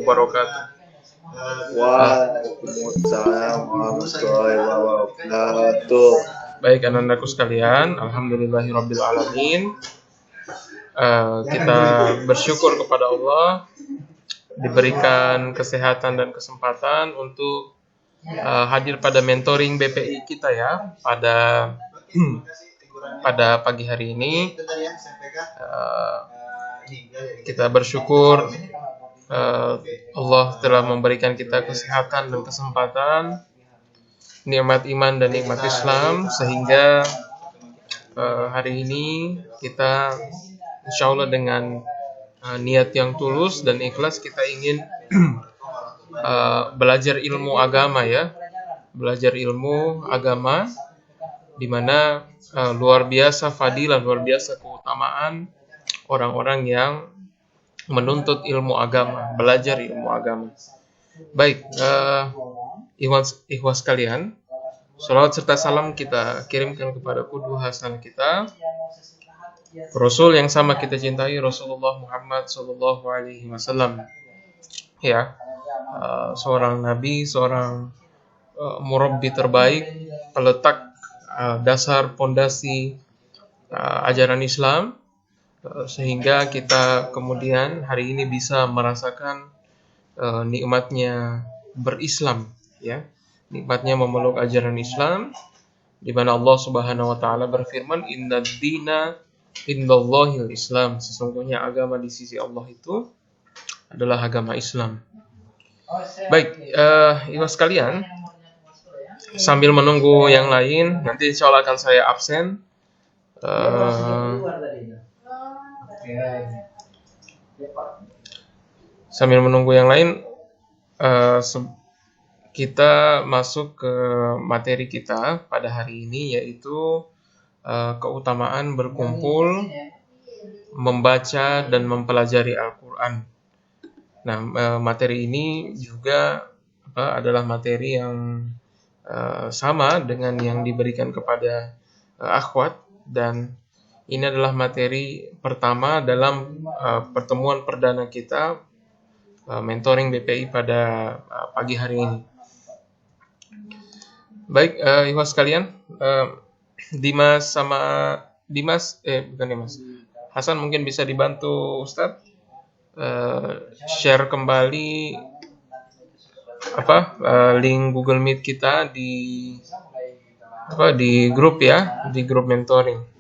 wabarakatuh. Waalaikumsalam warahmatullahi wabarakatuh. Baik anak-anakku sekalian, alhamdulillahirabbil alamin. Kita bersyukur kepada Allah diberikan kesehatan dan kesempatan untuk hadir pada mentoring BPI kita ya pada pagi hari ini. Kita bersyukur Allah telah memberikan kita kesehatan dan kesempatan, nikmat iman dan nikmat Islam, sehingga hari ini kita insyaallah dengan niat yang tulus dan ikhlas kita ingin belajar ilmu agama ya, belajar ilmu agama di mana luar biasa fadilah, luar biasa keutamaan orang-orang yang menuntut ilmu agama, belajar ilmu agama. Baik, ikhwas sekalian, salawat serta salam kita kirimkan kepada qudwah hasanah kita, Rasul yang sama kita cintai, Rasulullah Muhammad sallallahu alaihi wasallam. Ya, seorang nabi, seorang murabbi terbaik, peletak dasar pondasi ajaran Islam, sehingga kita kemudian hari ini bisa merasakan nikmatnya berislam, ya, nikmatnya memeluk ajaran Islam, di mana Allah Subhanahu wa taala berfirman, "Innad dina indallahil Islam." Sesungguhnya agama di sisi Allah itu adalah agama Islam. Baik, ibu sekalian, sambil menunggu yang lain, nanti insya Allah akan saya absen. Sambil menunggu yang lain, kita masuk ke materi kita pada hari ini, yaitu keutamaan berkumpul, membaca dan mempelajari Al-Quran. Nah, materi ini juga adalah materi yang sama dengan yang diberikan kepada akhwat, dan ini adalah materi pertama dalam pertemuan perdana kita mentoring BPI pada pagi hari ini. Baik, ikhwas sekalian, Dimas Hasan mungkin bisa dibantu Ustadz share kembali link Google Meet kita di grup ya, di grup mentoring.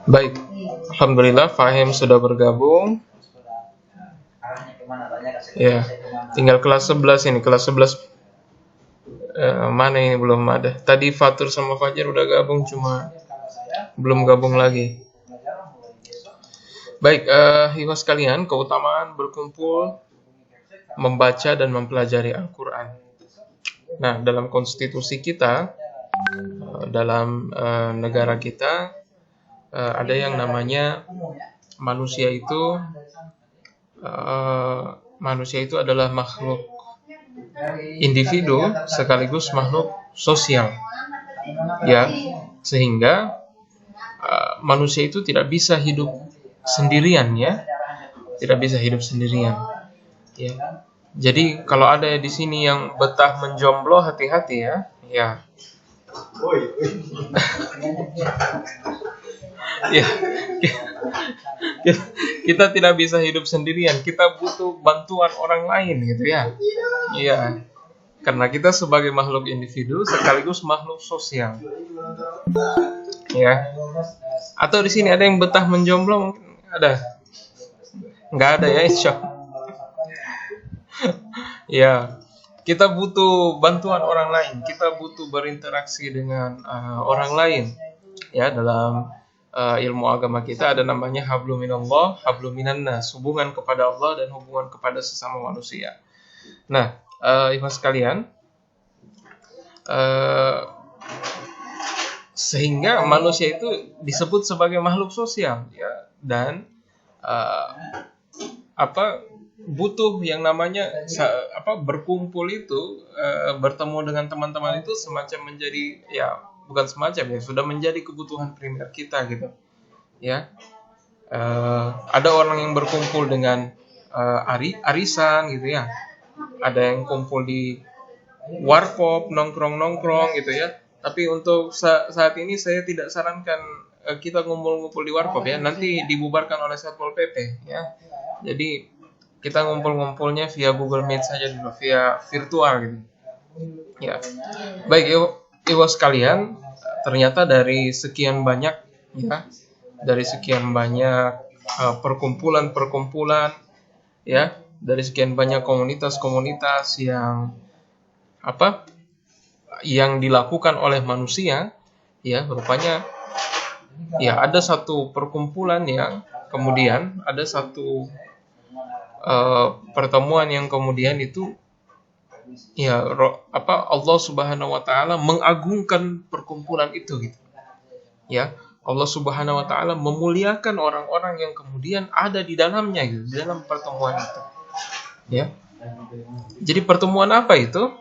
Baik, alhamdulillah Fahim sudah bergabung. Ya, tinggal kelas 11 ini, kelas 11 mana ini belum ada. Tadi Fatur sama Fajar udah gabung, cuma belum gabung lagi. Baik, ibu sekalian, keutamaan berkumpul, membaca dan mempelajari Al-Quran. Nah, dalam konstitusi kita, dalam negara kita, ada yang namanya manusia itu adalah makhluk individu sekaligus makhluk sosial, ya, sehingga manusia itu tidak bisa hidup sendirian, ya, tidak bisa hidup sendirian, ya. Jadi kalau ada di sini yang betah menjomblo, hati-hati ya, ya. Ya, kita tidak bisa hidup sendirian, kita butuh bantuan orang lain gitu ya. Iya. Karena kita sebagai makhluk individu sekaligus makhluk sosial. Ya. Atau di sini ada yang betah menjomblo, mungkin ada. Enggak ada ya, insyaallah. Ya. Kita butuh bantuan orang lain, kita butuh berinteraksi dengan orang lain. Ya, dalam ilmu agama kita ada namanya hablum minallah, hablum minannas, hubungan kepada Allah dan hubungan kepada sesama manusia. Nah, ikhwan sekalian, sehingga manusia itu disebut sebagai makhluk sosial, ya, dan butuh yang namanya berkumpul itu, bertemu dengan teman-teman itu semacam menjadi, ya bukan semacam ya, sudah menjadi kebutuhan primer kita gitu. Ya, ada orang yang berkumpul dengan arisan gitu ya, ada yang kumpul di warkop, nongkrong gitu ya. Tapi untuk saat ini saya tidak sarankan kita ngumpul-ngumpul di warkop ya, nanti dibubarkan oleh Satpol PP ya. Jadi kita ngumpul-ngumpulnya via Google Meet saja dulu, via virtual gitu. Ya. Baik, Ibu sekalian, ternyata dari sekian banyak ya, dari sekian banyak perkumpulan-perkumpulan ya, dari sekian banyak komunitas-komunitas yang dilakukan oleh manusia ya, rupanya ya ada satu perkumpulan yang kemudian ada satu pertemuan yang kemudian itu ya Allah Subhanahu wa taala mengagungkan perkumpulan itu gitu. Ya, Allah Subhanahu wa taala memuliakan orang-orang yang kemudian ada di dalamnya gitu, di dalam pertemuan itu. Ya. Jadi pertemuan apa itu?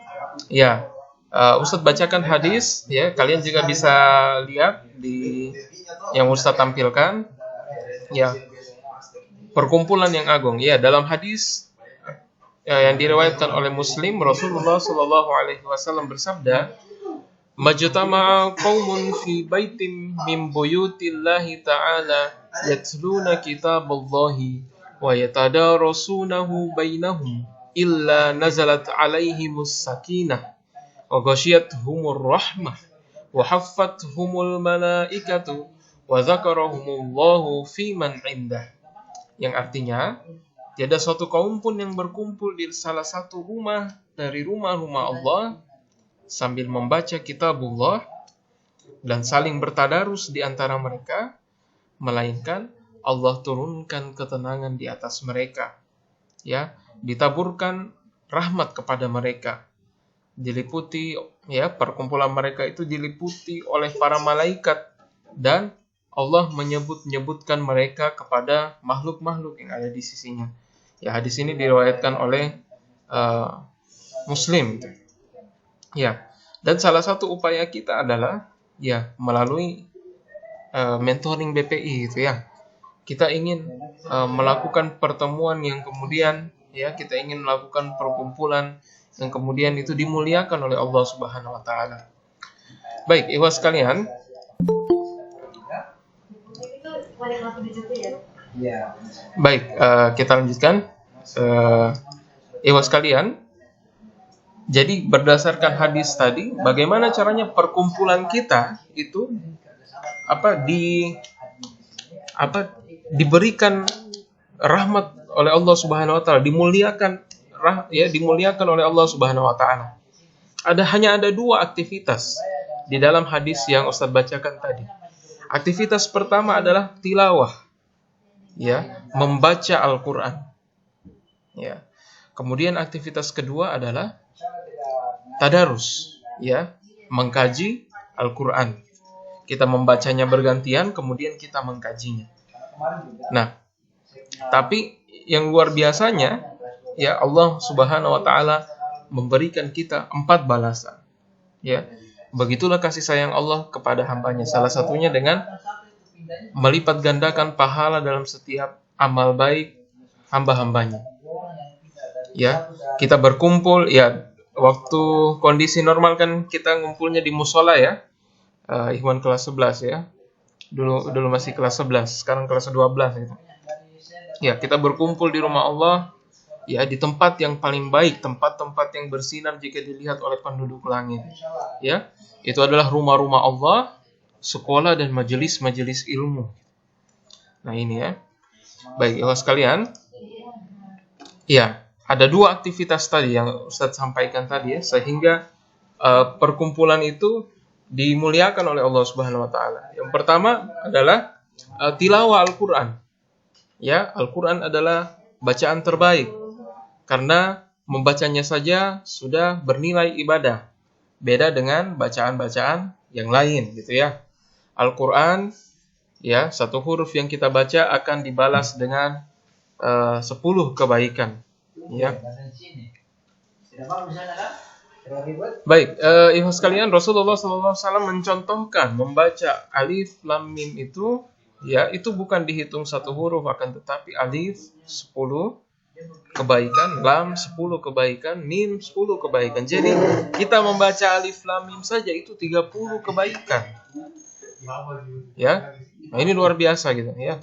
Ya, Ustadz bacakan hadis ya, kalian juga bisa lihat di yang Ustadz tampilkan. Ya. Perkumpulan yang agung. Ya, dalam hadis yang diriwayatkan oleh Muslim, Rasulullah sallallahu alaihi wasallam bersabda, "Majtama'a qaumun fi baitin min buyutillahi ta'ala yatluna kitaballahi wa yatadarasunahu bainahum illa nazalat 'alaihimus sakinah wa ghasyiyatuhumur rahmah wa haffathumul malaikatu wa dzakarahumullahu fi man 'indah." Yang artinya, tiada suatu kaum pun yang berkumpul di salah satu rumah dari rumah-rumah Allah sambil membaca kitabullah dan saling bertadarus di antara mereka, melainkan Allah turunkan ketenangan di atas mereka. Ya, ditaburkan rahmat kepada mereka. Diliputi ya, perkumpulan mereka itu diliputi oleh para malaikat dan Allah menyebut-nyebutkan mereka kepada makhluk-makhluk yang ada di sisinya. Ya, hadis ini diriwayatkan oleh Muslim. Ya, dan salah satu upaya kita adalah ya melalui mentoring BPI itu ya. Kita ingin melakukan pertemuan yang kemudian ya, kita ingin melakukan perkumpulan yang kemudian itu dimuliakan oleh Allah Subhanahu wa taala. Baik, ikhwah sekalian. Baik, kita lanjutkan. Ikhwah sekalian. Jadi berdasarkan hadis tadi, bagaimana caranya perkumpulan kita itu diberikan rahmat oleh Allah Subhanahu wa taala, dimuliakan oleh Allah Subhanahu wa taala. Hanya ada dua aktivitas di dalam hadis yang Ustaz bacakan tadi. Aktivitas pertama adalah tilawah, ya, membaca Al-Qur'an. Ya. Kemudian aktivitas kedua adalah tadarus, ya, mengkaji Al-Qur'an. Kita membacanya bergantian, kemudian kita mengkajinya. Nah, tapi yang luar biasanya, ya, Allah Subhanahu wa taala memberikan kita 4 balasan. Ya. Begitulah kasih sayang Allah kepada hambanya. Salah satunya dengan melipat gandakan pahala dalam setiap amal baik hamba-hambanya. Ya, kita berkumpul ya, waktu kondisi normal kan kita ngumpulnya di musola ya. Ikhwan kelas 11 ya. Dulu masih kelas 11, sekarang kelas 12 gitu. Ya, kita berkumpul di rumah Allah ya, di tempat yang paling baik, tempat-tempat yang bersinar jika dilihat oleh penduduk langit. Ya, itu adalah rumah-rumah Allah, sekolah dan majelis-majelis ilmu. Nah, ini ya. Baik, ikhwan sekalian. Ya, ada 2 aktivitas tadi yang Ustaz sampaikan tadi ya, sehingga perkumpulan itu dimuliakan oleh Allah Subhanahu wa taala. Yang pertama adalah tilawah Al-Qur'an. Ya, Al-Qur'an adalah bacaan terbaik karena membacanya saja sudah bernilai ibadah. Beda dengan bacaan-bacaan yang lain gitu ya. Al-Qur'an ya, 1 huruf yang kita baca akan dibalas dengan 10 kebaikan. Ya. Baik, ikhwan sekalian, Rasulullah SAW mencontohkan membaca alif lam mim itu, ya, itu bukan dihitung satu huruf, akan tetapi alif 10 kebaikan, lam 10 kebaikan, mim 10 kebaikan. Jadi kita membaca alif lam mim saja itu 30 kebaikan. Ya. Nah, ini luar biasa gitu ya.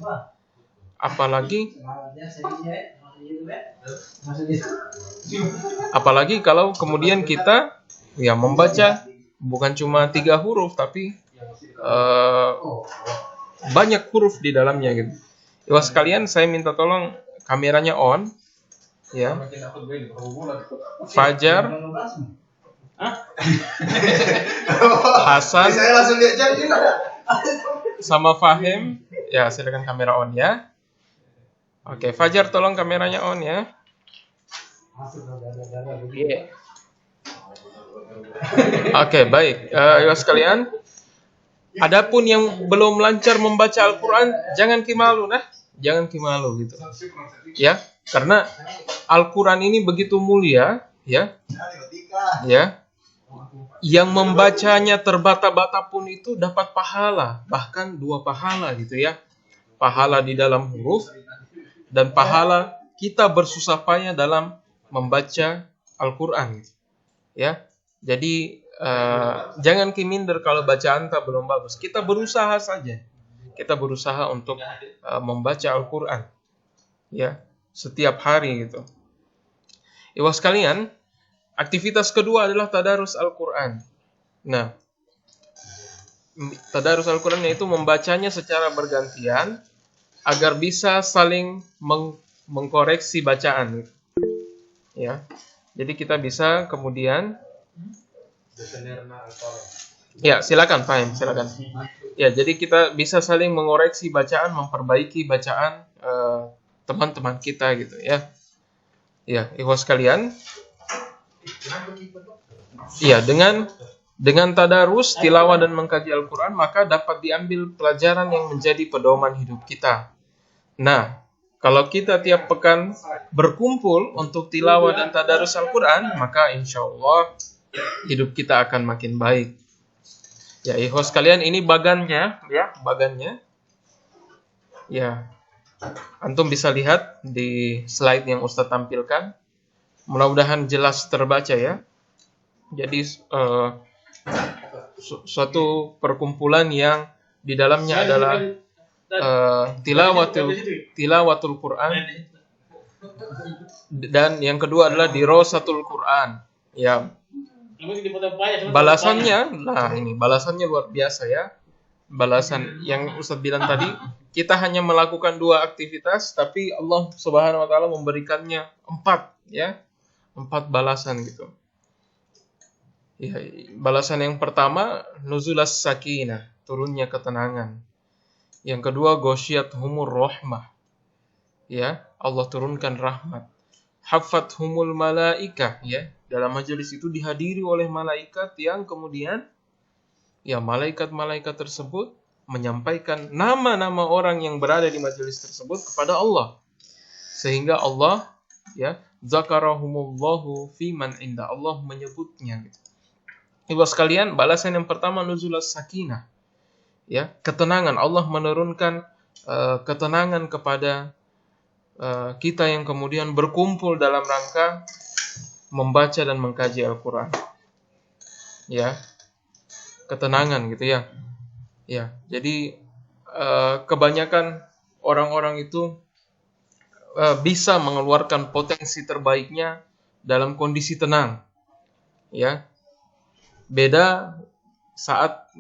Apalagi kalau kemudian kita ya membaca bukan cuma 3 huruf tapi banyak huruf di dalamnya gitu. Ikhwan sekalian, saya minta tolong kameranya on. Ya. Fajar, Hasan, sama Fahim. Ya, silakan kamera on ya. Oke, Fajar tolong kameranya on ya. Oke, baik. Ikhwan sekalian, adapun yang belum lancar membaca Al-Qur'an, jangan kimalu nah. Jangan kimalu gitu. Ya, karena Al-Qur'an ini begitu mulia, ya. Ya. Yang membacanya terbata-bata pun itu dapat pahala, bahkan 2 pahala gitu ya. Pahala di dalam huruf dan pahala kita bersusah payah dalam membaca Al-Qur'an. Ya. Jadi jangan kiminder kalau bacaan kita belum bagus. Kita berusaha saja. Kita berusaha untuk membaca Al-Qur'an. Ya, setiap hari gitu. Ikhwan sekalian, aktivitas kedua adalah tadarus Al-Qur'an. Nah, tadarus Al-Qur'an yaitu membacanya secara bergantian agar bisa saling mengkoreksi bacaan. Ya. Jadi kita bisa kemudian ya, silakan Fahim, silakan. Ya, jadi kita bisa saling mengoreksi bacaan, memperbaiki bacaan teman-teman kita gitu ya. Ya, ikhwan sekalian. Ya, dengan tadarus, tilawah dan mengkaji Al-Qur'an, maka dapat diambil pelajaran yang menjadi pedoman hidup kita. Nah, kalau kita tiap pekan berkumpul untuk tilawah dan tadarus Al-Qur'an, maka insyaallah hidup kita akan makin baik. Ya, ikhwan sekalian, ini bagannya, ya, bagannya. Ya. Antum bisa lihat di slide yang Ustaz tampilkan. Mudah-mudahan jelas terbaca ya. Jadi suatu perkumpulan yang di dalamnya adalah tilawatul Quran, dan yang kedua adalah dirosatul Quran. Ya. Balasannya, nah ini balasannya luar biasa ya. Balasan yang Ustaz bilang tadi, kita hanya melakukan 2 aktivitas, tapi Allah Subhanahu wa taala memberikannya 4 ya. 4 balasan gitu. Ya, balasan yang pertama nuzulas sakinah, turunnya ketenangan. Yang kedua ghasyiyatuhumur rahmah. Ya, Allah turunkan rahmat. Haffathumul malaikah, ya. Dalam majelis itu dihadiri oleh malaikat yang kemudian ya malaikat-malaikat tersebut menyampaikan nama-nama orang yang berada di majelis tersebut kepada Allah. Sehingga Allah ya zakarahumullahu fi man inda, Allah menyebutnya gitu. Ibu sekalian, balasan yang pertama nuzulas sakinah. Ya, ketenangan. Allah menurunkan ketenangan kepada kita yang kemudian berkumpul dalam rangka membaca dan mengkaji Al-Qur'an. Ya. Ketenangan gitu ya. Ya, jadi kebanyakan orang-orang itu bisa mengeluarkan potensi terbaiknya dalam kondisi tenang. Ya. Beda saat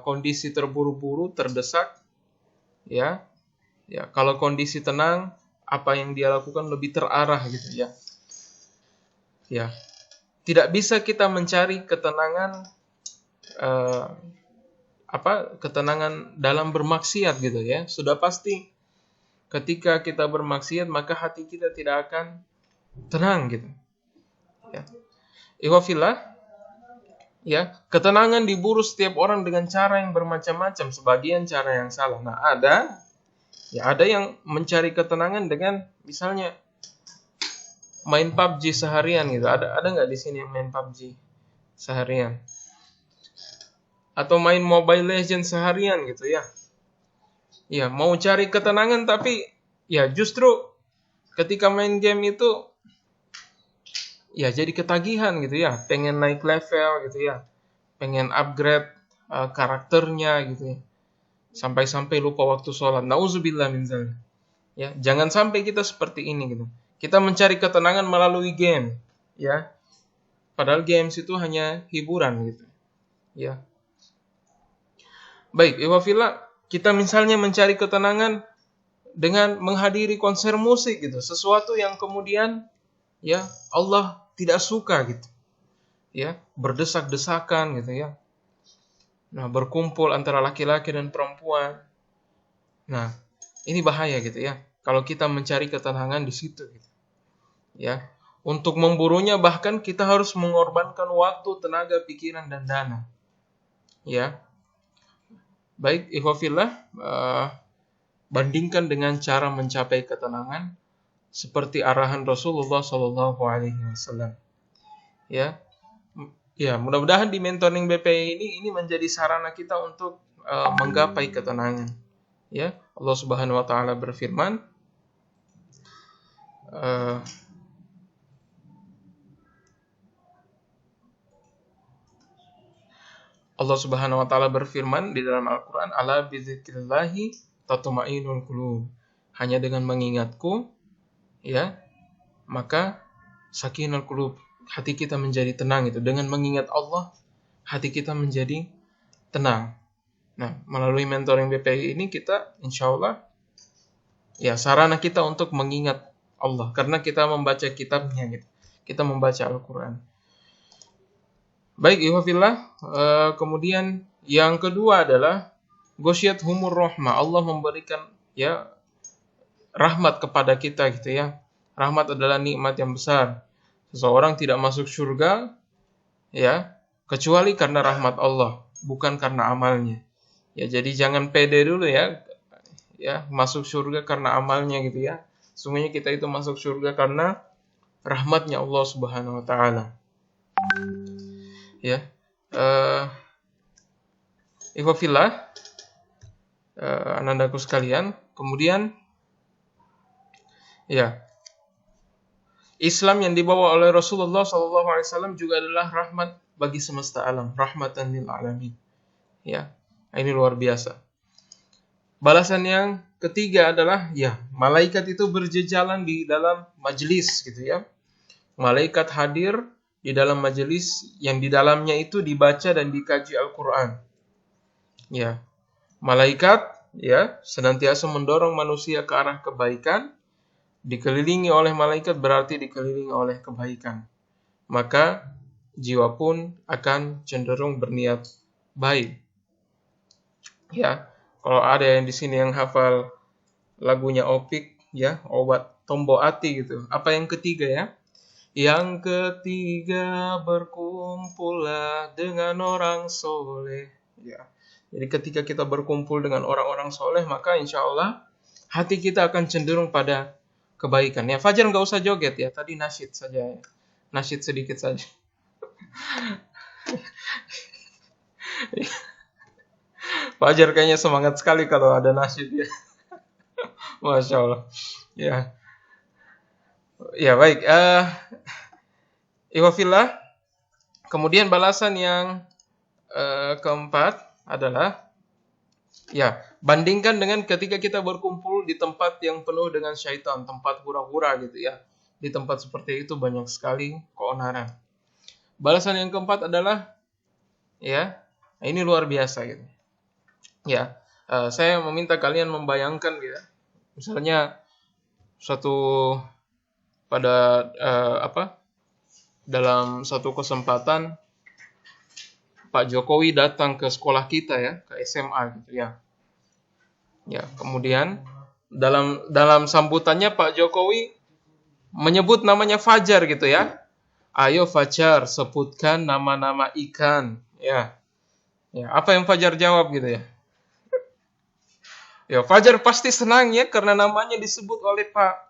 kondisi terburu-buru, terdesak, ya. Ya, kalau kondisi tenang, apa yang dia lakukan lebih terarah gitu ya. Ya. Tidak bisa kita mencari ketenangan ketenangan dalam bermaksiat gitu ya. Sudah pasti ketika kita bermaksiat maka hati kita tidak akan tenang gitu. Ya. Ikhwafillah, ya, ketenangan diburu setiap orang dengan cara yang bermacam-macam, sebagian cara yang salah. Nah, ada yang mencari ketenangan dengan misalnya main PUBG seharian gitu. Ada nggak di sini yang main PUBG seharian? Atau main Mobile Legends seharian gitu ya? Ya, mau cari ketenangan tapi ya justru ketika main game itu ya jadi ketagihan gitu ya, pengen naik level gitu ya, pengen upgrade karakternya gitu ya. Sampai-sampai lupa waktu sholat. Nauzubillah min dzalik. Ya, jangan sampai kita seperti ini gitu. Kita mencari ketenangan melalui game, ya. Padahal games itu hanya hiburan gitu. Ya. Baik, ikhwafillah, kita misalnya mencari ketenangan dengan menghadiri konser musik gitu, sesuatu yang kemudian ya Allah tidak suka gitu. Ya, berdesak-desakan gitu ya. Nah, berkumpul antara laki-laki dan perempuan. Nah, ini bahaya gitu ya. Kalau kita mencari ketenangan di situ gitu. Ya. Untuk memburunya bahkan kita harus mengorbankan waktu, tenaga, pikiran dan dana. Ya. Baik, ikhwafillah, bandingkan dengan cara mencapai ketenangan seperti arahan Rasulullah Shallallahu Alaihi Wasallam. Ya, ya, mudah-mudahan di mentoring BPI ini menjadi sarana kita untuk menggapai ketenangan. Ya, Allah Subhanahu Wa Taala berfirman, Allah Subhanahu Wa Taala berfirman di dalam Al-Quran, ala bizikrillahi tatma'innul qulub. Hanya dengan mengingatku, ya, maka sakinal qulub, hati kita menjadi tenang itu. Dengan mengingat Allah, hati kita menjadi tenang. Nah, melalui mentoring BPI ini kita insya Allah ya sarana kita untuk mengingat Allah karena kita membaca kitabnya gitu. Kita membaca Al-Quran. Baik, ikhwafillah, kemudian yang kedua adalah ghasyiyat humur rahmah. Allah memberikan ya rahmat kepada kita gitu ya. Rahmat adalah nikmat yang besar. Seseorang tidak masuk surga ya kecuali karena rahmat Allah, bukan karena amalnya. Ya, jadi jangan pede dulu ya. Ya, masuk surga karena amalnya gitu ya. Sungguhnya kita itu masuk surga karena rahmatnya Allah Subhanahu Wa Taala. Ya, ikhwafillah, anandaku sekalian. Kemudian, ya, Islam yang dibawa oleh Rasulullah SAW juga adalah rahmat bagi semesta alam, rahmatan lil alamin. Ya, ini luar biasa. Balasan yang ketiga adalah ya, malaikat itu berjejalan di dalam majelis gitu ya. Malaikat hadir di dalam majelis yang di dalamnya itu dibaca dan dikaji Al-Quran. Ya, malaikat ya senantiasa mendorong manusia ke arah kebaikan. Dikelilingi oleh malaikat berarti dikelilingi oleh kebaikan. Maka jiwa pun akan cenderung berniat baik. Ya, kalau ada yang di sini yang hafal lagunya Opik ya, Obat Tombo Ati gitu. Apa yang ketiga ya? Yang ketiga, berkumpullah dengan orang soleh. Ya. Jadi ketika kita berkumpul dengan orang-orang soleh, maka insya Allah hati kita akan cenderung pada kebaikan. Ya, Fajar nggak usah joget ya. Tadi nasyid saja. Ya. Nasyid sedikit saja. Fajar kayaknya semangat sekali kalau ada nasyid ya. Masya Allah. Ya. Ya baik, ikhwafillah. Kemudian balasan yang keempat adalah ya, bandingkan dengan ketika kita berkumpul di tempat yang penuh dengan syaitan, tempat hura-hura gitu ya. Di tempat seperti itu banyak sekali keonaran. Balasan yang keempat adalah ya, ini luar biasa gitu. Ya, saya meminta kalian membayangkan gitu. Misalnya suatu pada dalam satu kesempatan Pak Jokowi datang ke sekolah kita ya, ke SMA gitu ya. Ya, kemudian dalam sambutannya Pak Jokowi menyebut namanya Fajar gitu ya. Ayo Fajar, sebutkan nama-nama ikan ya. Ya, apa yang Fajar jawab gitu ya? Ya, Fajar pasti senang ya karena namanya disebut oleh Pak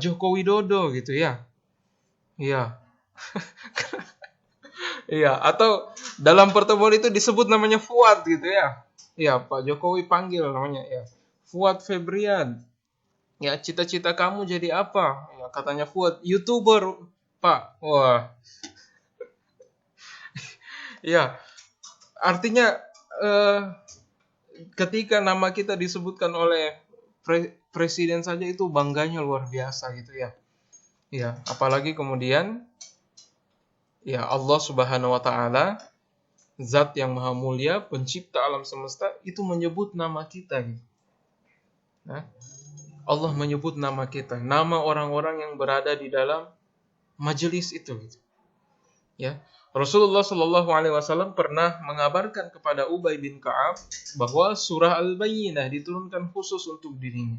Joko Widodo gitu ya. Iya. Iya, atau dalam pertemuan itu disebut namanya Fuad gitu ya. Iya, Pak Jokowi panggil namanya ya. Fuad Febrian. Ya, cita-cita kamu jadi apa? Ya, katanya Fuad, YouTuber, Pak. Wah, iya. Artinya eh, ketika nama kita disebutkan oleh presiden saja itu bangganya luar biasa gitu ya. Ya, apalagi kemudian ya Allah Subhanahu wa taala, zat yang maha mulia, pencipta alam semesta itu menyebut nama kita gitu. Nah, Allah menyebut nama kita, nama orang-orang yang berada di dalam majelis itu gitu. Ya. Rasulullah Shallallahu alaihi wasallam pernah mengabarkan kepada Ubay bin Ka'ab bahwa surah Al-Bayyinah diturunkan khusus untuk dirinya.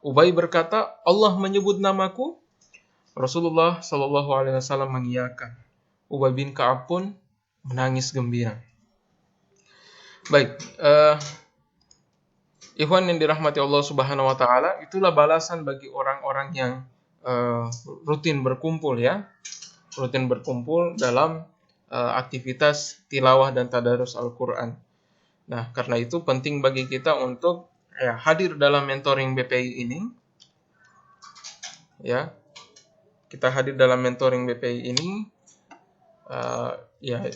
Ubay berkata, Allah menyebut namaku. Rasulullah Shallallahu alaihi wasallam mengiyakan. Ubay bin Ka'ab pun menangis gembira. Baik, ikhwan yang dirahmati Allah Subhanahu wa taala, itulah balasan bagi orang-orang yang rutin berkumpul ya. Rutin berkumpul dalam aktivitas tilawah dan tadarus Al-Qur'an. Nah, karena itu penting bagi kita untuk hadir dalam mentoring BPI ini. Ya. Kita hadir dalam mentoring BPI ini.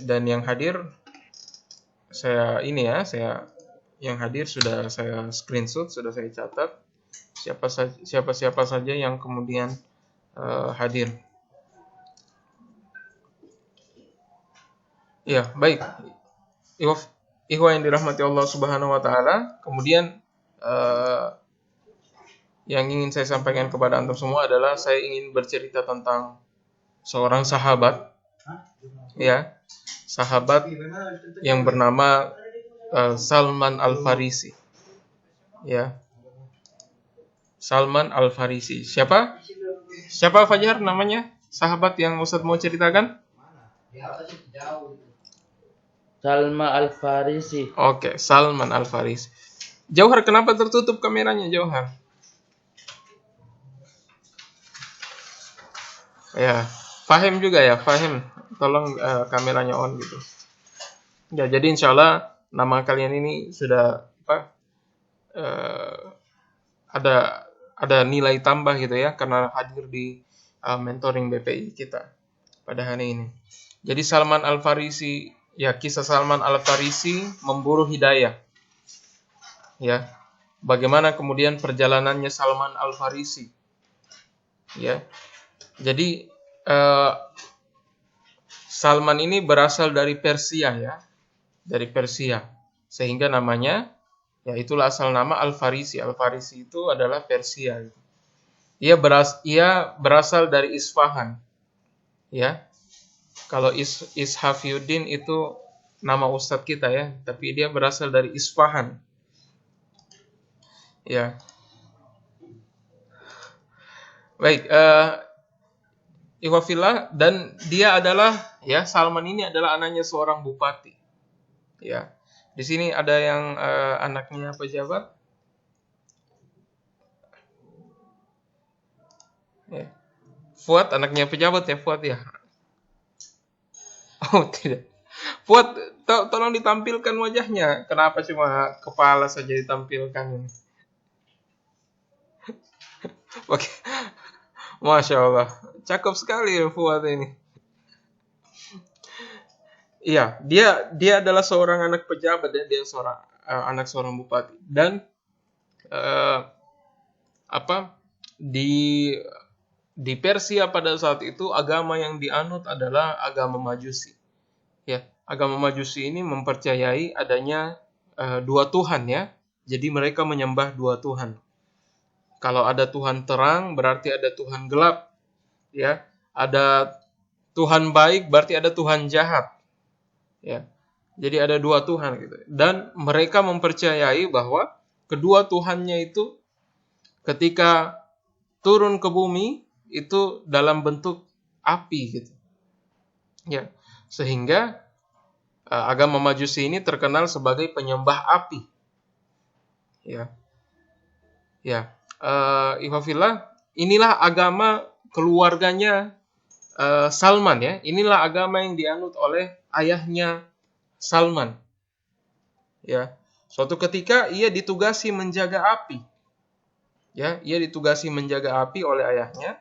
Dan yang hadir saya yang hadir sudah saya screenshot, sudah saya catat siapa saja yang kemudian hadir. Ya, baik. Ikhwah yang dirahmati Allah Subhanahu wa taala, kemudian yang ingin saya sampaikan kepada antum semua adalah saya ingin bercerita tentang seorang sahabat. Ya. Sahabat yang bernama Salman Al-Farisi. Ya. Salman Al-Farisi. Siapa Fajar namanya? Sahabat yang Ustaz mau ceritakan? Salman Al-Farisi. Oke, Salman Al-Farisi. Jauhar, kenapa tertutup kameranya, Jauhar? Ya, Fahim juga ya, Fahim. Tolong kameranya on gitu. Ya, jadi insyaallah nama kalian ini sudah ada nilai tambah gitu ya, karena hadir di mentoring BPI kita pada hari ini. Jadi Salman Al-Farisi, ya, kisah Salman Al-Farisi memburu hidayah. Ya. Bagaimana kemudian perjalanannya Salman Al-Farisi? Ya. Jadi Salman ini berasal dari Persia ya. Dari Persia. Sehingga namanya, ya itulah asal nama Al-Farisi. Al-Farisi itu adalah Persia. Ia berasal dari Isfahan. Ya. Kalau Ishafiuddin itu nama ustadz kita ya, tapi dia berasal dari Isfahan. Ya. Baik, ikhwafillah, dan dia adalah, ya, Salman ini adalah anaknya seorang bupati. Ya. Di sini ada yang anaknya pejabat. Ya. Fuad anaknya pejabat ya, Fuad ya. Oh, tidak. Fuad, tolong ditampilkan wajahnya. Kenapa cuma kepala saja ditampilkan ini? Oke. Masya Allah. Cakep sekali ya Fuad ini. Iya, dia adalah seorang anak pejabat dan dia seorang anak seorang bupati. Dan di Persia pada saat itu agama yang dianut adalah agama Majusi. Ya, agama Majusi ini mempercayai adanya dua Tuhan ya. Jadi mereka menyembah dua Tuhan. Kalau ada Tuhan terang berarti ada Tuhan gelap. Ya, ada Tuhan baik berarti ada Tuhan jahat. Ya. Jadi ada dua Tuhan gitu. Dan mereka mempercayai bahwa kedua Tuhannya itu ketika turun ke bumi itu dalam bentuk api gitu. Ya. Sehingga agama Majusi ini terkenal sebagai penyembah api. Ya. Ya. Ikhwafillah, inilah agama keluarganya Salman ya. Inilah agama yang dianut oleh ayahnya Salman. Ya. Suatu ketika ia ditugasi menjaga api. Ya, ia ditugasi menjaga api oleh ayahnya.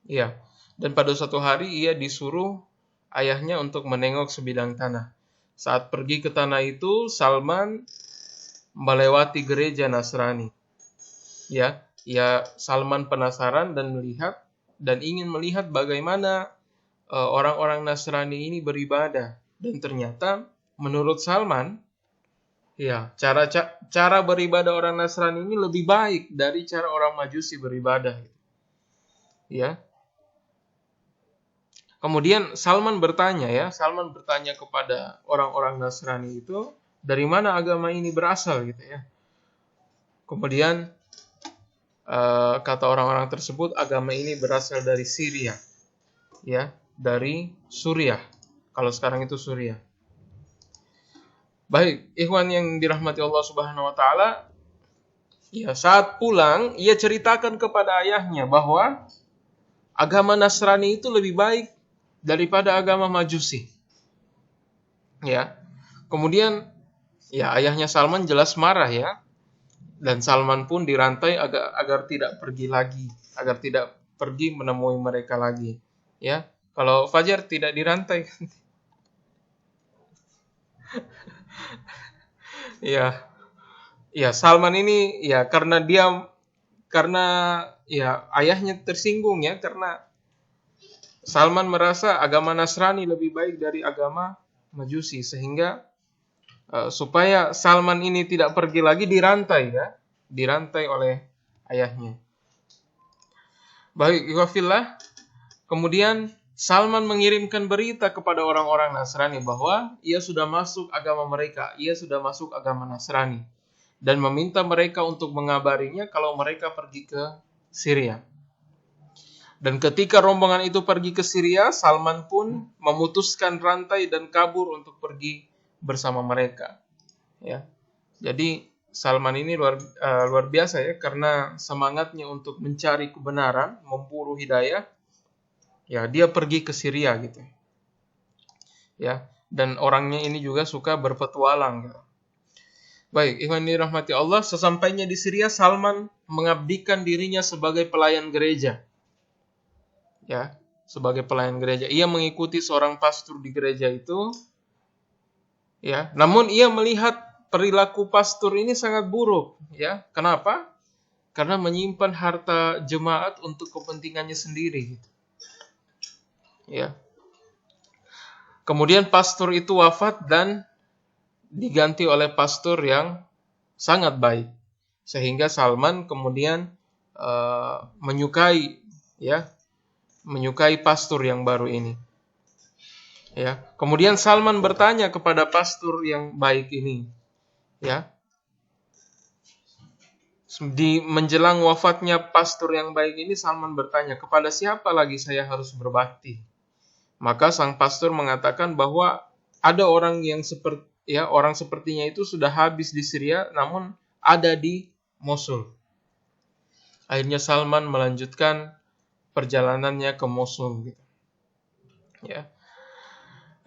Ya. Dan pada suatu hari ia disuruh ayahnya untuk menengok sebidang tanah. Saat pergi ke tanah itu, Salman melewati gereja Nasrani. Ya, Salman penasaran dan ingin melihat bagaimana orang-orang Nasrani ini beribadah. Dan ternyata menurut Salman, ya, cara beribadah orang Nasrani ini lebih baik dari cara orang Majusi beribadah. Ya. Kemudian Salman bertanya kepada orang-orang Nasrani itu, dari mana agama ini berasal gitu ya. Kemudian kata orang-orang tersebut, agama ini berasal dari Syria. Ya, dari Suriah. Kalau sekarang itu Suriah. Baik, ikhwan yang dirahmati Allah Subhanahu wa taala, ya, saat pulang ia ceritakan kepada ayahnya bahwa agama Nasrani itu lebih baik daripada agama Majusi. Ya. Kemudian ya ayahnya Salman jelas marah ya. Dan Salman pun dirantai agar tidak pergi lagi, agar tidak pergi menemui mereka lagi. Ya. Kalau Fajar tidak dirantai. Ya. Ya, Salman ini ya karena ayahnya tersinggung ya, karena Salman merasa agama Nasrani lebih baik dari agama Majusi, sehingga supaya Salman ini tidak pergi lagi dirantai oleh ayahnya. Baik, ikhwafillah. Kemudian Salman mengirimkan berita kepada orang-orang Nasrani bahwa ia sudah masuk agama mereka, ia sudah masuk agama Nasrani, dan meminta mereka untuk mengabarinya kalau mereka pergi ke Syria. Dan ketika rombongan itu pergi ke Syria, Salman pun memutuskan rantai dan kabur untuk pergi bersama mereka. Ya. Jadi Salman ini luar biasa ya, karena semangatnya untuk mencari kebenaran, memburu hidayah. Ya, dia pergi ke Syria gitu. Ya, dan orangnya ini juga suka berpetualang gitu. Baik, ikhwan dirahmati Allah, sesampainya di Syria, Salman mengabdikan dirinya sebagai pelayan gereja. Ya, sebagai pelayan gereja. Ia mengikuti seorang pastor di gereja itu. Ya, namun ia melihat perilaku pastor ini sangat buruk, ya. Kenapa? Karena menyimpan harta jemaat untuk kepentingannya sendiri gitu. Ya. Kemudian pastor itu wafat dan diganti oleh pastor yang sangat baik. Sehingga Salman kemudian menyukai pastor yang baru ini. Ya. Kemudian Salman bertanya kepada pastor yang baik ini, ya. Di menjelang wafatnya pastor yang baik ini, Salman bertanya, kepada siapa lagi saya harus berbakti? Maka sang pastor mengatakan bahwa ada orang yang orang sepertinya itu sudah habis di Syria, namun ada di Mosul. Akhirnya Salman melanjutkan perjalanannya ke Mosul. Ya.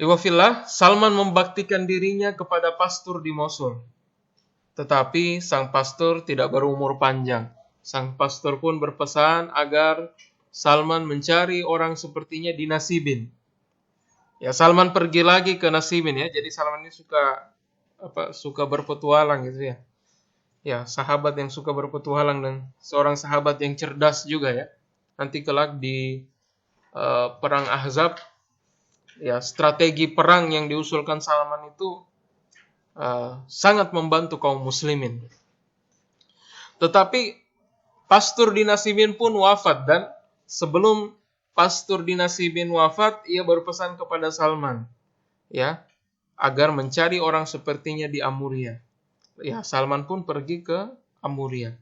Iwafillah, Salman membaktikan dirinya kepada pastor di Mosul. Tetapi sang pastor tidak berumur panjang. Sang pastor pun berpesan agar Salman mencari orang sepertinya di Nasibin. Ya, Salman pergi lagi ke Nasibin ya. Jadi Salman ini suka berpetualang gitu ya. Ya, sahabat yang suka berpetualang dan seorang sahabat yang cerdas juga ya. Nanti kelak di perang Ahzab, ya, strategi perang yang diusulkan Salman itu sangat membantu kaum muslimin. Tetapi pastor di Nasibin pun wafat, dan sebelum pastor di Nasibin wafat, ia berpesan kepada Salman, ya, agar mencari orang sepertinya di Amuria. Ya, Salman pun pergi ke Amuria.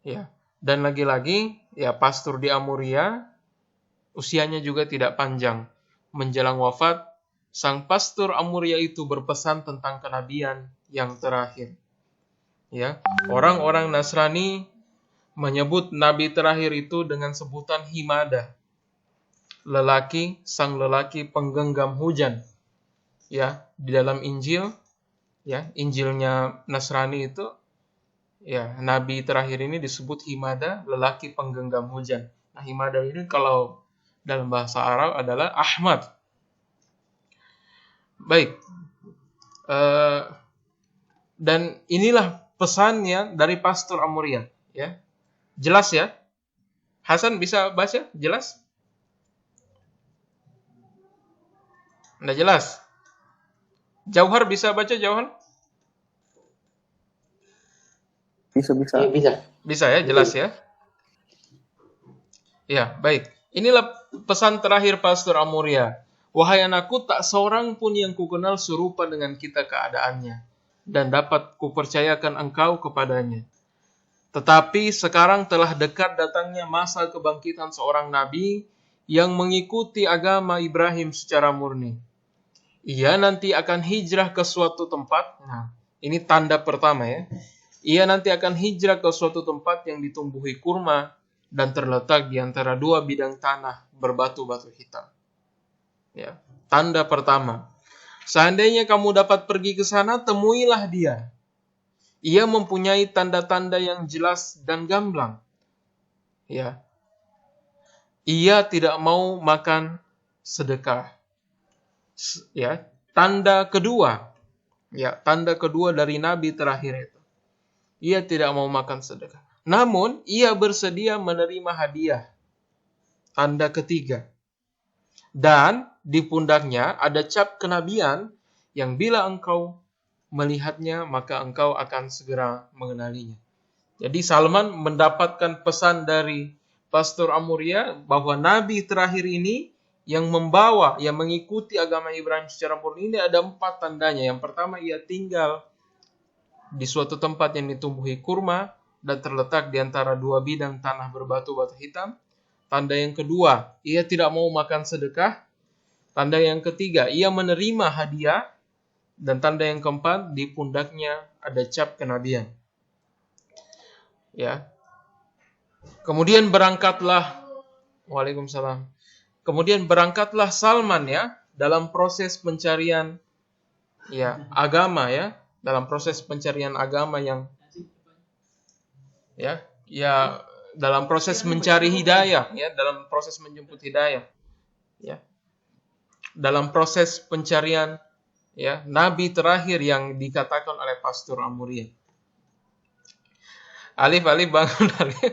Ya, dan lagi-lagi, ya, pastor di Amuria usianya juga tidak panjang. Menjelang wafat, sang pastor Amuria itu berpesan tentang kenabian yang terakhir. Ya, orang-orang Nasrani menyebut nabi terakhir itu dengan sebutan Himada. sang lelaki penggenggam hujan. Ya, di dalam Injil, ya, Injilnya Nasrani itu, ya, nabi terakhir ini disebut Himada, lelaki penggenggam hujan. Nah, Himada ini kalau dalam bahasa Arab adalah Ahmad. Baik. Dan inilah pesannya dari Pastor Amurian, ya. Jelas ya? Hasan bisa baca? Jelas? Nggak jelas? Jauhar bisa baca, Jauhar? Bisa. Bisa ya, jelas ya? Ya, baik. Inilah pesan terakhir Pastor Amuria. Wahai anakku, tak seorang pun yang kukenal serupa dengan kita keadaannya, dan dapat kupercayakan engkau kepadanya. Tetapi sekarang telah dekat datangnya masa kebangkitan seorang nabi yang mengikuti agama Ibrahim secara murni. Ia nanti akan hijrah ke suatu tempat. Nah, ini tanda pertama ya. Ia nanti akan hijrah ke suatu tempat yang ditumbuhi kurma dan terletak di antara dua bidang tanah berbatu-batu hitam. Ya, tanda pertama. Seandainya kamu dapat pergi ke sana, temuilah dia. Ia mempunyai tanda-tanda yang jelas dan gamblang. Ya. Ia tidak mau makan sedekah. Ya, tanda kedua. Ya, tanda kedua dari nabi terakhir itu. Ia tidak mau makan sedekah. Namun, ia bersedia menerima hadiah. Tanda ketiga. Dan di pundaknya ada cap kenabian yang bila engkau melihatnya, maka engkau akan segera mengenalinya. Jadi Salman mendapatkan pesan dari Pastor Amuria bahwa nabi terakhir ini yang membawa, yang mengikuti agama Ibrahim secara murni ini ada 4 tandanya. Yang pertama, ia tinggal di suatu tempat yang ditumbuhi kurma dan terletak di antara dua bidang tanah berbatu-batu hitam. Tanda yang kedua, ia tidak mau makan sedekah. Tanda yang ketiga, ia menerima hadiah. Dan tanda yang keempat, di pundaknya ada cap kenabian. Ya. Kemudian berangkatlah, Waalaikumsalam. Kemudian berangkatlah Salman ya dalam proses pencarian ya agama ya, dalam proses pencarian agama yang ya dalam proses mencari hidayah ya, dalam proses menjemput hidayah ya. Dalam proses pencarian ya nabi terakhir yang dikatakan oleh Pastor Amuria. Alif bangun Alif.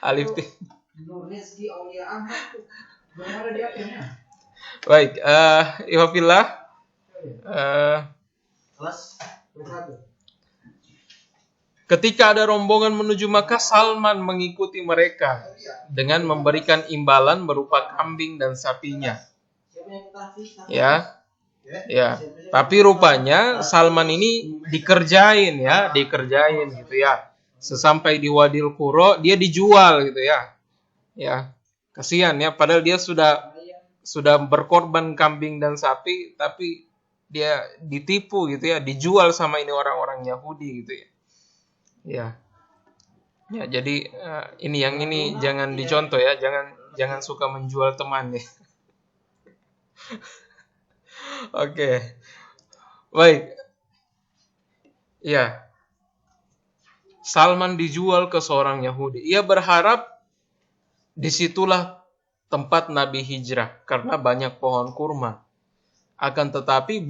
Alif. Baik, Iwafillah. Ketika ada rombongan menuju Makkah, Salman mengikuti mereka dengan memberikan imbalan berupa kambing dan sapinya. Ya. Tapi rupanya Salman ini dikerjain gitu ya. Sesampai di Wadil Qura, dia dijual gitu ya. Ya, kasihan ya, padahal dia sudah berkorban kambing dan sapi, tapi dia ditipu gitu ya, dijual sama ini orang-orang Yahudi gitu ya. Ya, jadi ini jangan dicontoh ya, jangan suka menjual teman ya. Oke. Baik. Ya. Salman dijual ke seorang Yahudi. Ia berharap disitulah tempat Nabi hijrah karena banyak pohon kurma. Akan tetapi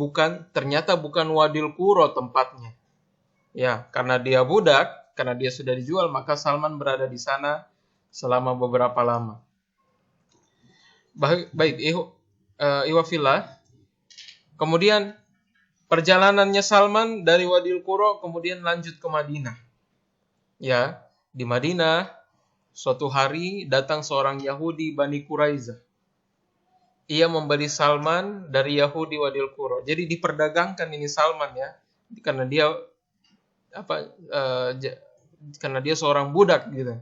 ternyata bukan Wadil Qura tempatnya. Ya, karena dia budak, karena dia sudah dijual, maka Salman berada di sana selama beberapa lama. Baik, Iwafillah. Kemudian perjalanannya Salman dari Wadil Qura kemudian lanjut ke Madinah. Ya, di Madinah suatu hari datang seorang Yahudi Bani Quraizah. Ia membeli Salman dari Yahudi Wadil Qura. Jadi diperdagangkan ini Salman ya, karena dia karena dia seorang budak gitu.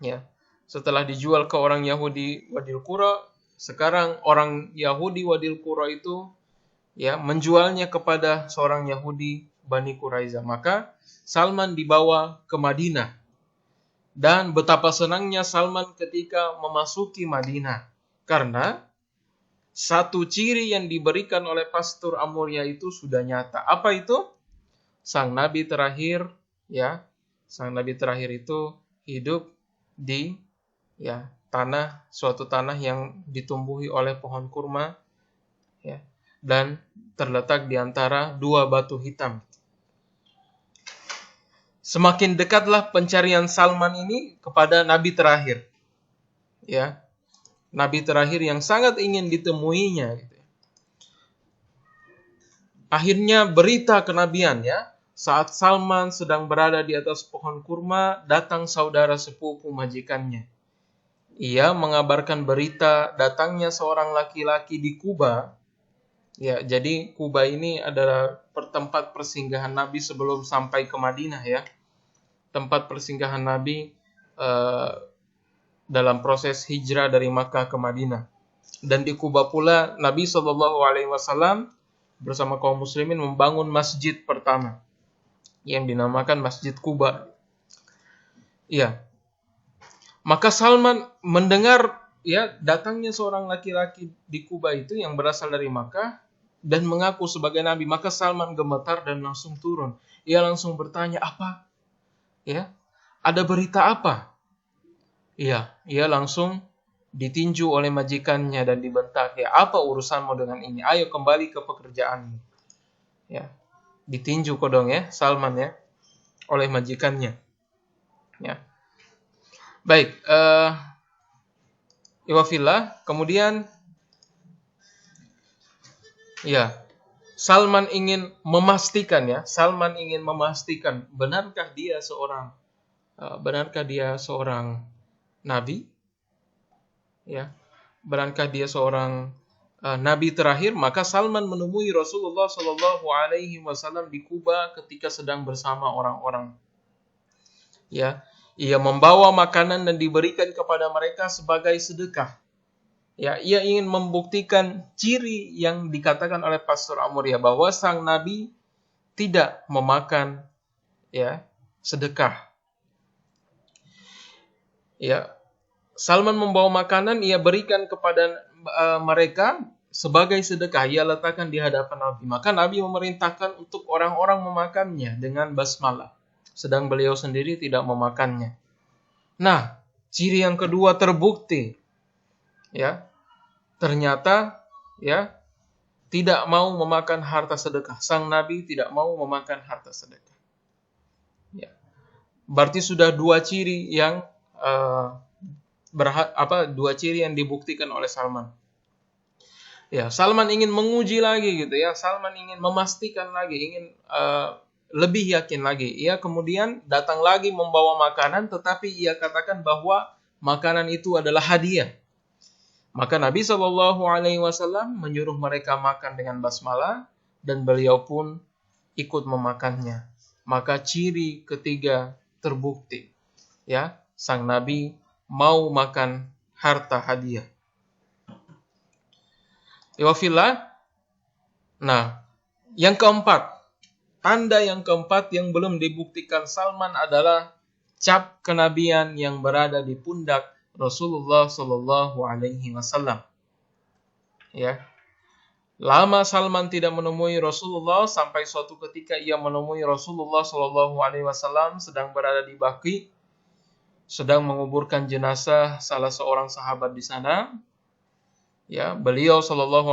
Ya. Setelah dijual ke orang Yahudi Wadil Qura, sekarang orang Yahudi Wadil Qura itu ya menjualnya kepada seorang Yahudi Bani Quraizah. Maka Salman dibawa ke Madinah. Dan betapa senangnya Salman ketika memasuki Madinah. Karena satu ciri yang diberikan oleh Pastur Amuria itu sudah nyata. Apa itu? Sang Nabi terakhir, ya, sang Nabi terakhir itu hidup di suatu tanah yang ditumbuhi oleh pohon kurma, ya, dan terletak di antara dua batu hitam. Semakin dekatlah pencarian Salman ini kepada Nabi terakhir, ya, Nabi terakhir yang sangat ingin ditemuinya. Gitu. Akhirnya berita kenabian, ya, saat Salman sedang berada di atas pohon kurma, datang saudara sepupu majikannya. Ia mengabarkan berita datangnya seorang laki-laki di Kuba. Ya, jadi Kuba ini adalah tempat persinggahan Nabi sebelum sampai ke Madinah, ya. Tempat persinggahan Nabi dalam proses hijrah dari Makkah ke Madinah. Dan di Kuba pula Nabi SAW bersama kaum muslimin membangun masjid pertama yang dinamakan Masjid Kuba. Iya. Maka Salman mendengar, ya, datangnya seorang laki-laki di Kuba itu yang berasal dari Makkah dan mengaku sebagai Nabi. Maka Salman gemetar dan langsung turun. Ia langsung bertanya, apa? Ya, ada berita apa? Iya, ia langsung ditinju oleh majikannya dan dibentak. Ya, apa urusanmu dengan ini? Ayo kembali ke pekerjaanmu. Ya, ditinju kodong, ya, Salman, ya, oleh majikannya. Ya. Baik, Iwafillah, kemudian, ya, Salman ingin memastikan, benarkah dia seorang nabi, ya, benarkah dia seorang nabi terakhir. Maka Salman menemui Rasulullah SAW di Kuba ketika sedang bersama orang-orang. Ya, ia membawa makanan dan diberikan kepada mereka sebagai sedekah. Ya, ia ingin membuktikan ciri yang dikatakan oleh Pastor Amuria bahwa sang nabi tidak memakan, ya, sedekah. Ya, Salman membawa makanan, ia berikan kepada mereka sebagai sedekah. Ia letakkan di hadapan Nabi. Maka Nabi memerintahkan untuk orang-orang memakannya dengan basmalah, sedang beliau sendiri tidak memakannya. Nah, ciri yang kedua terbukti. Ya, ternyata, ya, tidak mau memakan harta sedekah. Sang Nabi tidak mau memakan harta sedekah. Ya. Berarti sudah dua ciri yang dua ciri yang dibuktikan oleh Salman. Ya, Salman ingin menguji lagi, gitu, ya. Salman ingin memastikan lagi, ingin lebih yakin lagi. Ia kemudian datang lagi membawa makanan, tetapi ia katakan bahwa makanan itu adalah hadiah. Maka Nabi SAW menyuruh mereka makan dengan basmalah dan beliau pun ikut memakannya. Maka ciri ketiga terbukti. Ya, sang Nabi mau makan harta hadiah. Iwafillah. Nah, yang keempat, tanda yang keempat yang belum dibuktikan Salman adalah cap kenabian yang berada di pundak Rasulullah SAW. Ya, lama Salman tidak menemui Rasulullah sampai suatu ketika ia menemui Rasulullah SAW sedang berada di Baqi, sedang menguburkan jenazah salah seorang sahabat di sana. Ya, beliau SAW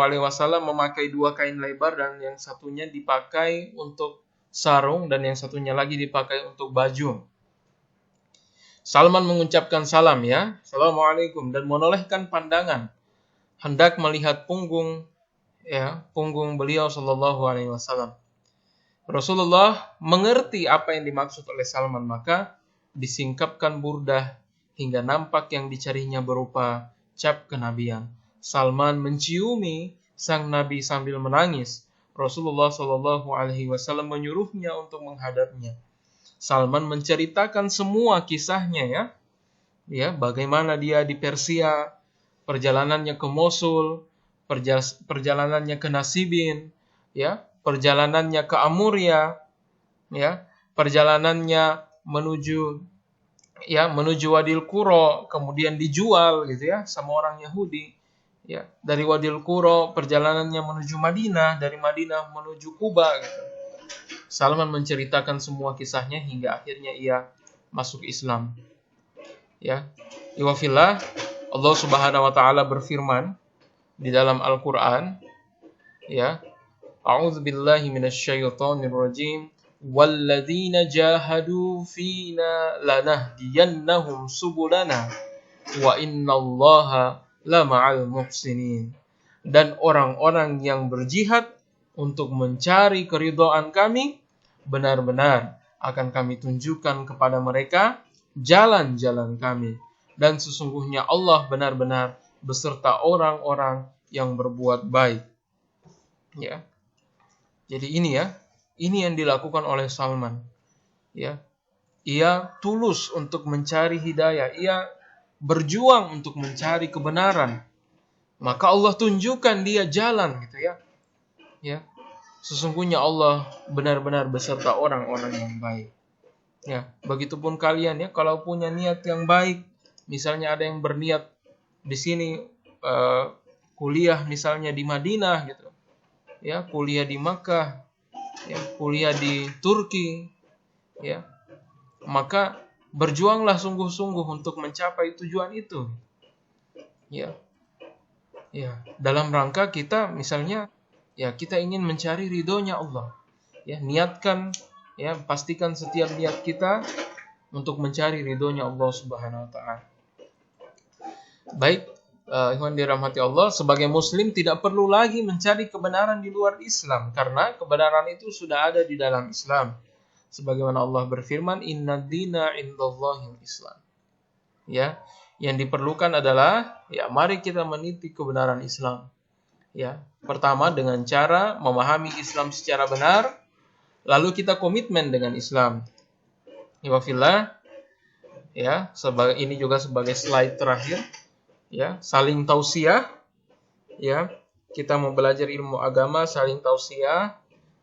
memakai dua kain lebar dan yang satunya dipakai untuk sarung dan yang satunya lagi dipakai untuk baju. Salman mengucapkan salam, ya, Assalamualaikum, dan menolehkan pandangan hendak melihat punggung beliau SAW. Rasulullah mengerti apa yang dimaksud oleh Salman, maka disingkapkan burdah hingga nampak yang dicarinya berupa cap kenabian. Salman menciumi sang Nabi sambil menangis. Rasulullah SAW menyuruhnya untuk menghadapnya. Salman menceritakan semua kisahnya, ya, bagaimana dia di Persia, perjalanannya ke Mosul, perjalanannya ke Nasibin, ya, perjalanannya ke Amuria, ya, perjalanannya menuju ya menuju Wadil Qura, kemudian dijual gitu ya sama orang Yahudi. Ya, dari Wadil Qura perjalanannya menuju Madinah, dari Madinah menuju Kuba gitu. Salman menceritakan semua kisahnya hingga akhirnya ia masuk Islam. Ya. Iwafillah, Allah Subhanahu wa taala berfirman di dalam Al-Qur'an, ya. A'udzubillahi minasyaitonir rajim. Walladzina jahadu fina lanahdiyannahum subulana wa innallaha lama'al muhsinin. Dan orang-orang yang berjihad untuk mencari keridhaan kami, benar-benar akan kami tunjukkan kepada mereka jalan-jalan kami. Dan sesungguhnya Allah benar-benar beserta orang-orang yang berbuat baik. Ya. Jadi ini ya, ini yang dilakukan oleh Salman. Ya. Ia tulus untuk mencari hidayah, ia berjuang untuk mencari kebenaran. Maka Allah tunjukkan dia jalan gitu ya. Ya. Sesungguhnya Allah benar-benar beserta orang-orang yang baik. Ya, begitupun kalian ya, kalau punya niat yang baik, misalnya ada yang berniat di sini kuliah misalnya di Madinah gitu. Ya, kuliah di Makkah, ya, kuliah di Turki, ya. Maka berjuanglah sungguh-sungguh untuk mencapai tujuan itu. Ya. Ya, dalam rangka kita misalnya ya kita ingin mencari ridhonya Allah. Ya, niatkan ya, pastikan setiap niat kita untuk mencari ridhonya Allah Subhanahu wa taala. Baik, ikhwan dirahmati Allah, sebagai muslim tidak perlu lagi mencari kebenaran di luar Islam karena kebenaran itu sudah ada di dalam Islam. Sebagaimana Allah berfirman, "Innad dina indallahil Islam." Ya, yang diperlukan adalah ya mari kita meniti kebenaran Islam. Ya, pertama dengan cara memahami Islam secara benar, lalu kita komitmen dengan Islam. Iwafillah, ya, ini juga sebagai slide terakhir. Ya, saling tausiah, ya, kita mau belajar ilmu agama, saling tausiah,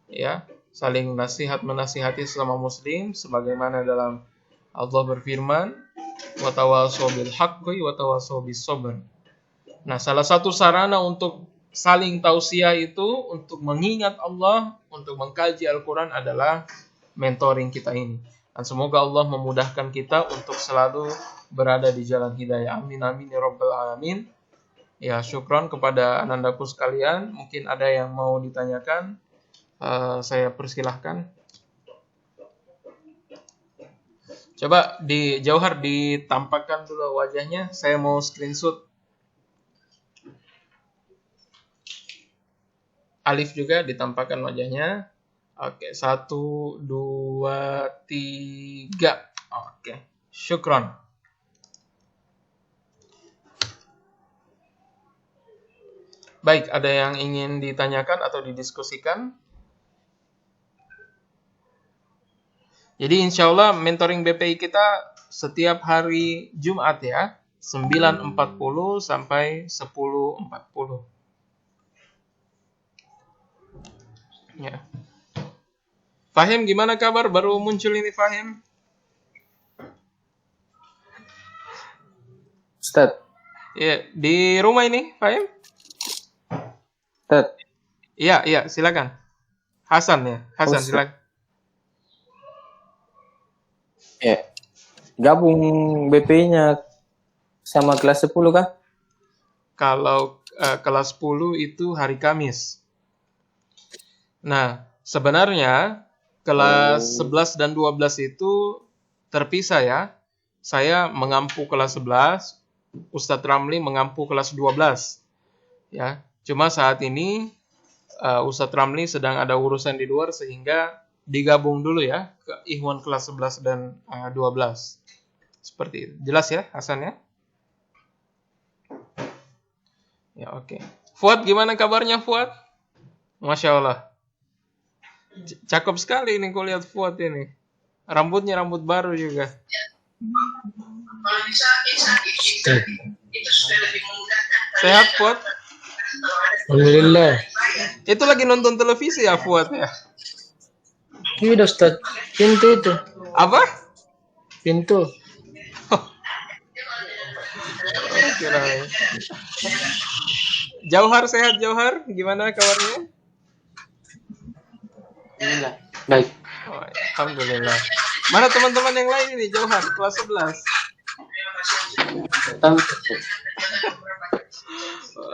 ya, saling nasihat menasihati sesama muslim, sebagaimana dalam Allah berfirman, wa tawassaw bil haqqi wa tawassaw bis sabr. Nah, salah satu sarana untuk saling tausiah itu untuk mengingat Allah, untuk mengkaji Al-Quran adalah mentoring kita ini. Dan semoga Allah memudahkan kita untuk selalu berada di jalan hidayah. Amin amin ya rabbal alamin. Ya, syukron kepada anandaku sekalian. Mungkin ada yang mau ditanyakan, saya persilahkan. Coba di Jauhar ditampakkan dulu wajahnya. Saya mau screenshot. Alif juga ditampakkan wajahnya. Oke, 1, 2, 3. Oke, syukron. Baik, ada yang ingin ditanyakan atau didiskusikan? Jadi insya Allah mentoring BPI kita setiap hari Jumat ya, 9.40 sampai 10.40. Ya. Fahim, gimana kabar? Baru muncul ini Fahim. Ustaz. Ya, di rumah ini Fahim? Ustaz. Iya, silakan. Hasan ya, Hasan Ustaz. silakan. Ya. Gabung BPI-nya sama kelas 10 kah? Kalau kelas 10 itu hari Kamis. Nah, sebenarnya kelas 11 dan 12 itu terpisah ya. Saya mengampu kelas 11, Ustadz Ramli mengampu kelas 12. Ya, cuma saat ini Ustadz Ramli sedang ada urusan di luar sehingga digabung dulu ya ke Ikhwan kelas 11 dan 12. Seperti itu. Jelas ya, Hasan ya? Ya, oke. Fuad, gimana kabarnya Fuad? Masya Allah. Cakep sekali ini kau lihat Fuad ini. Rambutnya rambut baru juga. Sehat Fuad? Alhamdulillah. Itu lagi nonton televisi ya Fuad ya? Ini Ustaz, pintu itu. Apa? Pintu. Kirain. Jauhar sehat Jauhar, gimana kabarnya? Alhamdulillah. Baik. Oh, alhamdulillah. Mana teman-teman yang lain ini Jauhar kelas 11? Tahu.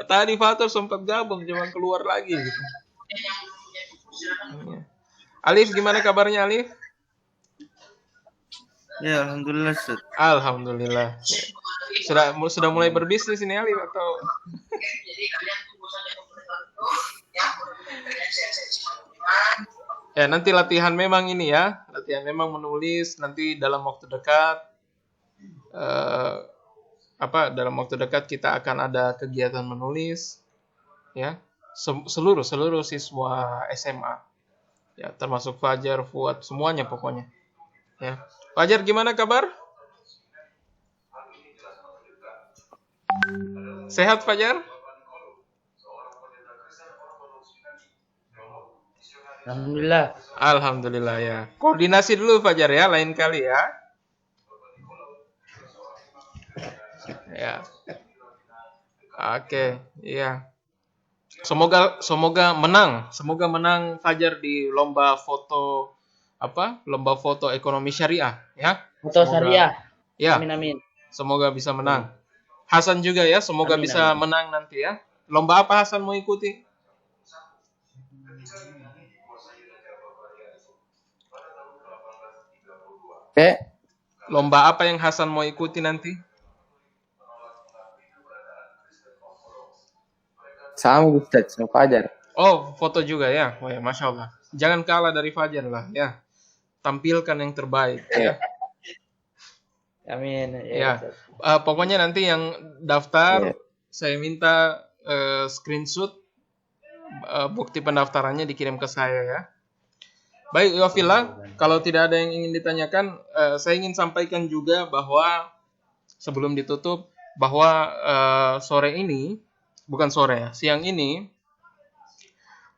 Tadi Fatur sempat gabung cuma keluar lagi gitu. Alif gimana kabarnya Alif? Ya, alhamdulillah, Ustaz. Alhamdulillah. Sudah mulai berbisnis ini Alif atau? Ya, nanti latihan memang ini ya. Latihan memang menulis nanti dalam waktu dekat. Dalam waktu dekat kita akan ada kegiatan menulis ya. Seluruh siswa SMA. Ya, termasuk Fajar, Fuad, semuanya pokoknya. Ya. Fajar gimana kabar? Sehat Fajar? Alhamdulillah. Alhamdulillah ya. Koordinasi dulu Fajar ya, lain kali ya. Ya. Oke, iya. Semoga menang Fajar di lomba foto lomba foto ekonomi syariah ya. Foto syariah. Ya. Amin. Semoga bisa menang. Hasan juga ya, semoga bisa menang nanti ya. Lomba apa Hasan mau ikuti? Oke. Lomba apa yang Hasan mau ikuti nanti? Sama Ustaz, sama Fajar. Oh, foto juga ya. Oh ya, Masya Allah. Jangan kalah dari Fajar lah ya. Tampilkan yang terbaik ya. Amin. Ya. Pokoknya nanti yang daftar saya minta screenshot bukti pendaftarannya dikirim ke saya ya. Baik, Wafillah, kalau tidak ada yang ingin ditanyakan, saya ingin sampaikan juga bahwa sebelum ditutup bahwa siang ini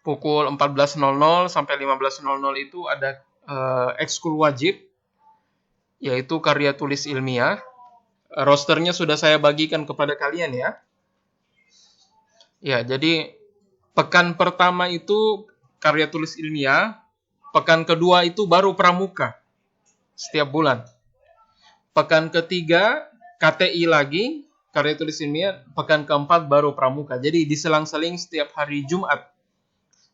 pukul 14.00 sampai 15.00 itu ada ekskul wajib, yaitu karya tulis ilmiah. Rosternya sudah saya bagikan kepada kalian ya. Ya, jadi pekan pertama itu karya tulis ilmiah, pekan kedua itu baru pramuka setiap bulan. Pekan ketiga KTI lagi, karya tulis ilmiah, pekan keempat baru pramuka. Jadi diselang-seling setiap hari Jumat.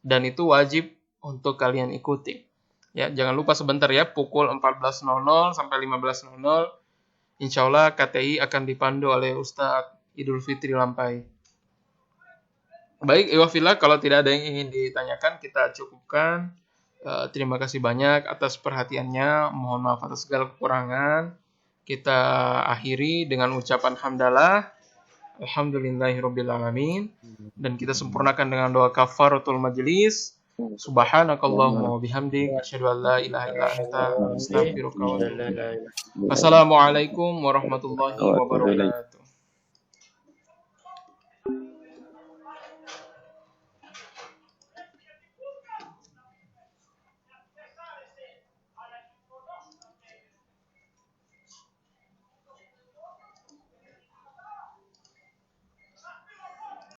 Dan itu wajib untuk kalian ikuti. Ya, jangan lupa sebentar ya, pukul 14.00 sampai 15.00. Insya Allah KTI akan dipandu oleh Ustadz Idul Fitri Lampai. Baik, Iwafillah, kalau tidak ada yang ingin ditanyakan, kita cukupkan. Terima kasih banyak atas perhatiannya. Mohon maaf atas segala kekurangan. Kita akhiri dengan ucapan hamdalah. Alhamdulillahirabbil alamin. Dan kita sempurnakan dengan doa kafaratul majlis. Subhanakallahumma wa bihamdik asyhadu an la ilaha illa anta astaghfiruka wa atubu ilaik. Wassalamualaikum warahmatullahi wabarakatuh.